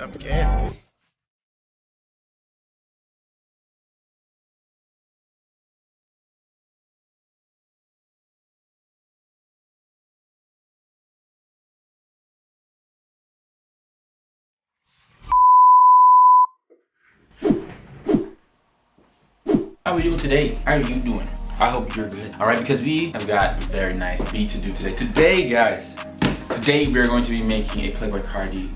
I'm scared. How are we doing today? How are you doing? I hope you're good. Alright, because we have got a very nice beat to do today. Today we are going to be making a Playboi Carti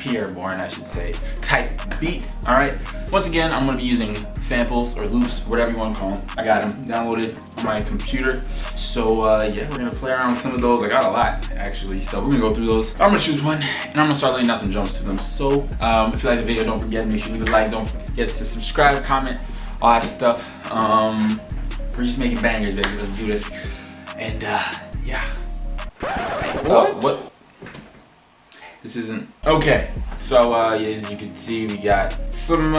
/ Pierre Bourne, I should say, type beat. Alright, once again, I'm going to be using samples or loops, whatever you want to call them. I got them downloaded on my computer. So yeah, we're going to play around with some of those. I got a lot, actually. So we're going to go through those. I'm going to choose one, and I'm going to start laying down some drums to them. So if you like the video, don't forget, make sure you leave a like. Don't forget to subscribe, comment, all that stuff. We're just making bangers, baby. Let's do this. And yeah. What? This isn't okay. So as you can see, we got some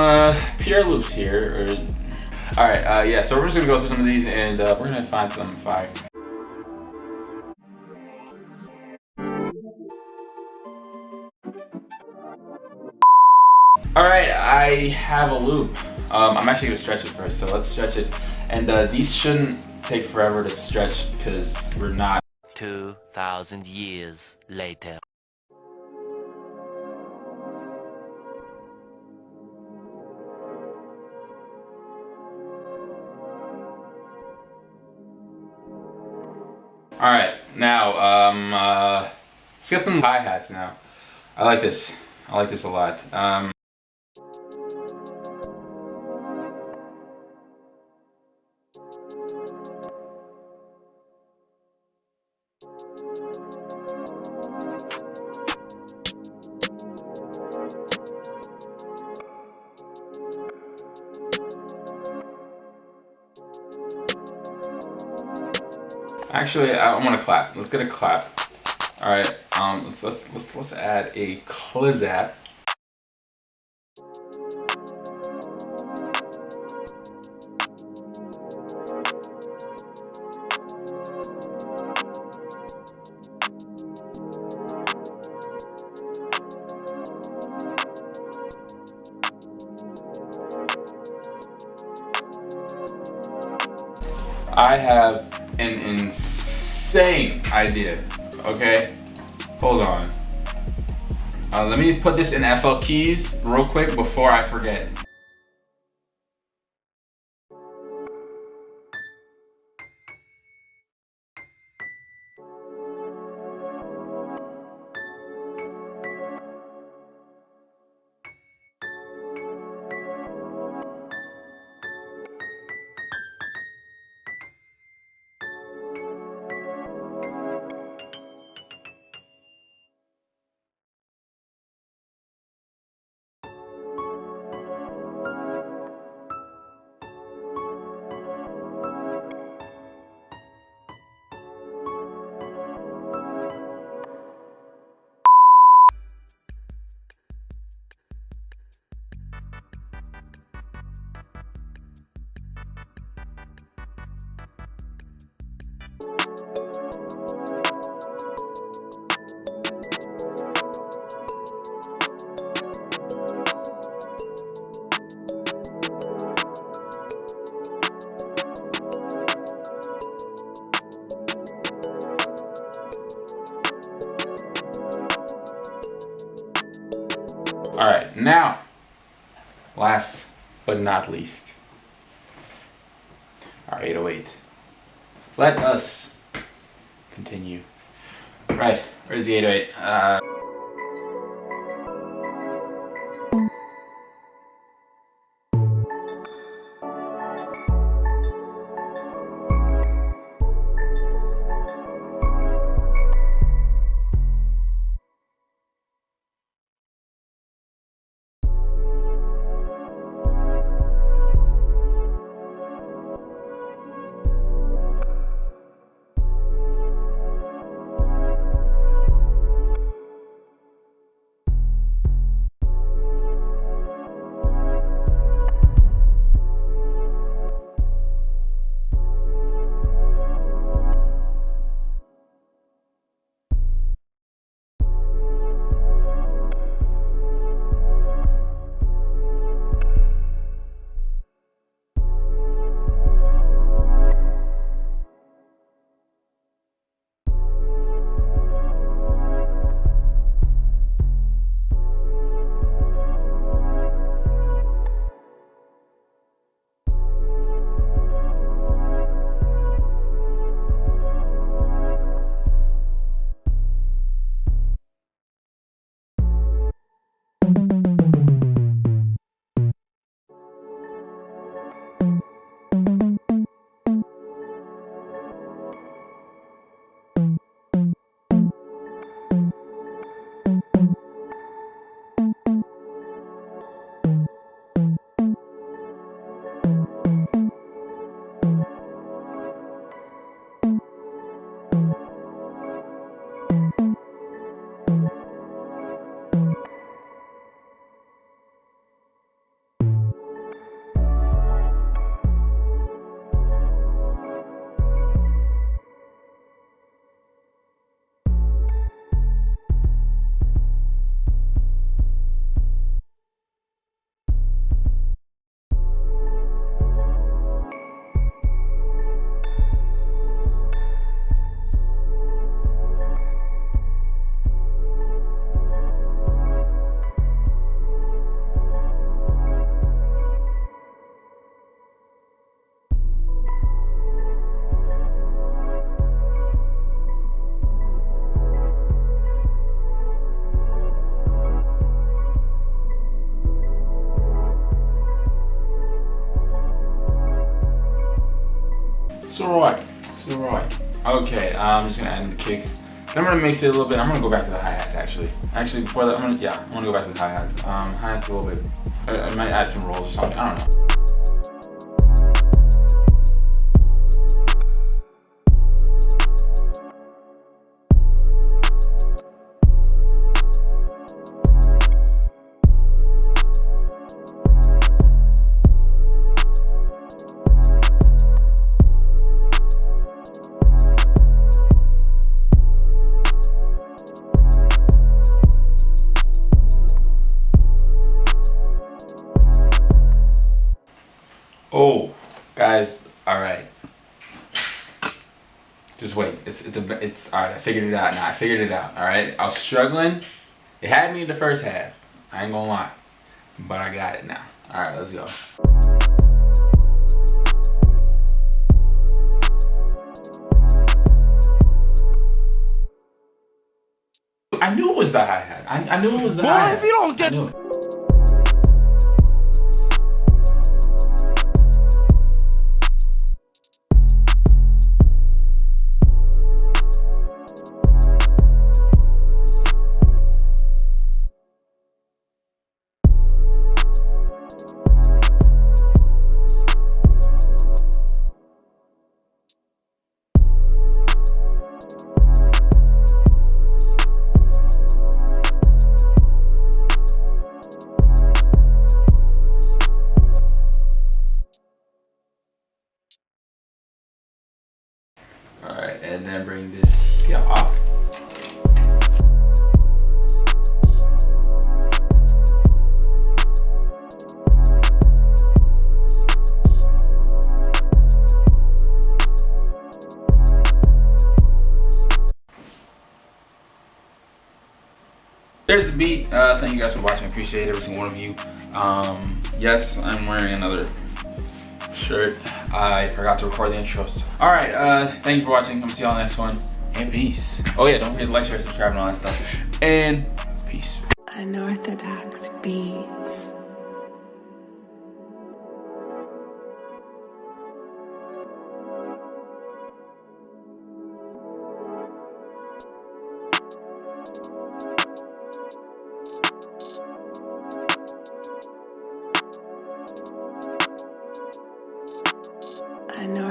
Pierre loops here. All right. Yeah. So we're just gonna go through some of these, and we're gonna find some fire. All right. I have a loop. I'm actually gonna stretch it first. So let's stretch it, and these shouldn't take forever to stretch because we're not. 2,000 years later. All right, now let's get some hi-hats now. I like this. I like this a lot. Actually, I want to clap. Let's get a clap. All right. Let's add a clizat. I have an insane idea, okay? Hold on. Let me put this in FL keys real quick before I forget. All right, now, last but not least, our 808. Let us continue. Right, where's the 808? Roy. Just the Roy. Okay, I'm just gonna add in the kicks. Then I'm gonna mix it a little bit. I'm gonna go back to the hi-hats actually. Actually, before that, I'm gonna go back to the hi-hats. Hi-hats a little bit. I might add some rolls or something. I don't know. Oh, guys, all right. Just wait. It's all right. I figured it out now. I figured it out. All right. I was struggling. It had me in the first half. I ain't gonna lie, but I got it now. All right, let's go. I knew it was the hi-hat. I knew it was the hi-hat. Boy, if you don't get... I knew it. Alright, and then bring this off. There's the beat. Thank you guys for watching. I appreciate every single one of you. Yes, I'm wearing another shirt. I forgot to record the intros. Alright, thank you for watching. I'm gonna see y'all next one. And peace. Oh yeah, don't forget to like, share, subscribe, and all that stuff. And peace. Unorthodox beats. Unorthodox.